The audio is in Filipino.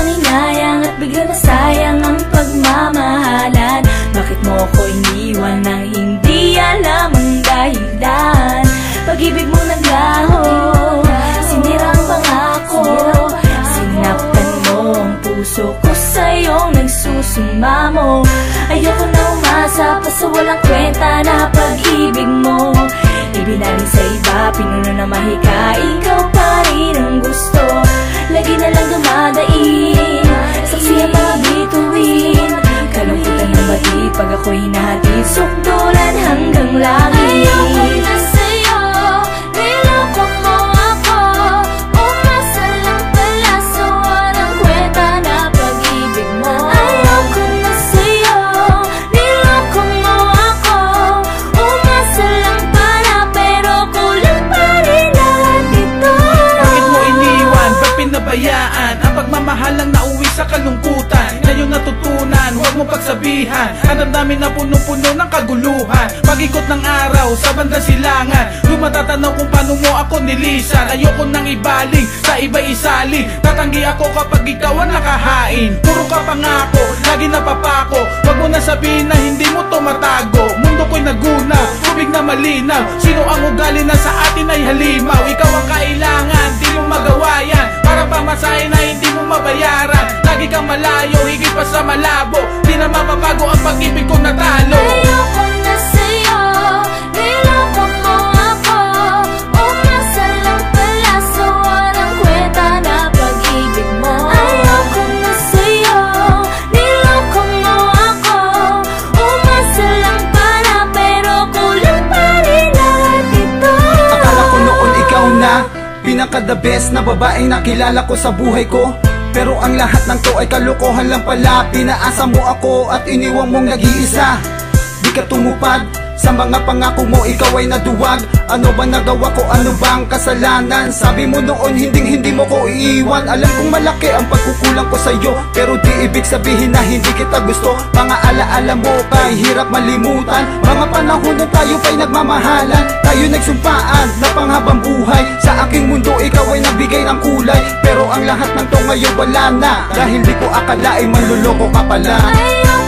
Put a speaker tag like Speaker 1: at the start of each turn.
Speaker 1: hinayang at bigla nasayang ang pagmamahalan. Bakit mo ko iniwan nang hindi alam ang dahilan? Pag-ibig mo naglaho, sinira ang pangako, sinaktan mo ang puso ko, sa'yong nagsusumamo. Ayoko na umasa pa sa walang kwenta na pag-ibig mo. Ibinaling sa iba, pinuno na mahika, ikaw pa rin ang gusto. Lagi na lang dumadain, saksi ang mga bituin. Kalungkutan ng bati pag ako'y hinahatid, sukdulan hanggang langit. Ayoko na sa'yo, niloko mo ako. Umasa lang pala sa walang kwenta na pag-ibig mo. Ayoko na sa'yo, niloko mo ako. Umasa lang pala pero kulang pa rin lahat ito.
Speaker 2: Bakit mo iniwan? Ba't pinabayaan? Ang pagmamahal lang nauwi sa kalungkutan. Ngayon natutunan, huwag mo pagsabihan. Ang damdamin na punong-puno ng kaguluhan. Pag-ikot ng araw sa bandang silangan, doon matatanaw kung paano mo ako nilisan. Ayoko nang ibaling, sa iba isaling. Tatanggi ako kapag ikaw ang nakahain. Puro ka pangako, lagi napapako. Huwag mo na sabihin na hindi mo to matago. Mundo ko'y naguna, tubig na malinaw. Sino ang ugali na sa atin ay halimaw? Ikaw ang kailangan, di mo magawa yan. Para pamasahin na hindi mo mabayaran. Lagi kang malayo, higit pa sa malabo. Di na mapapago ang pag-ibig ko natalo.
Speaker 1: Ayoko na sa'yo, niloko mo ako. Umasa lang pala sa walang kwenta na pag-ibig mo. Ayoko na sa'yo, niloko mo ako. Umasa lang pala pero kulang pa rin lahat ito.
Speaker 3: Akala ko noon ikaw na pinaka-the best na babaeng nakilala ko sa buhay ko. Pero ang lahat ng to ay kalokohan lang pala. Pinaasa mo ako at iniwang mong nag-iisa. Di ka tumupad sa mga pangako mo, ikaw ay naduwag. Ano ba nagawa ko, ano bang kasalanan? Sabi mo noon hindi mo ko iiwan. Alam kong malaki ang pagkukulang ko sa'yo, pero di ibig sabihin na hindi kita gusto. Mga alaala mo kay hirap malimutan. Mga panahon na tayo pa'y nagmamahalan. Tayo nagsumpaan na panghabang buhay. Sa aking mundo ikaw ay nagbigay ng kulay. Pero ang lahat ng to ngayon wala na, dahil di ko akalaing manluloko ka pala.
Speaker 1: Ayoko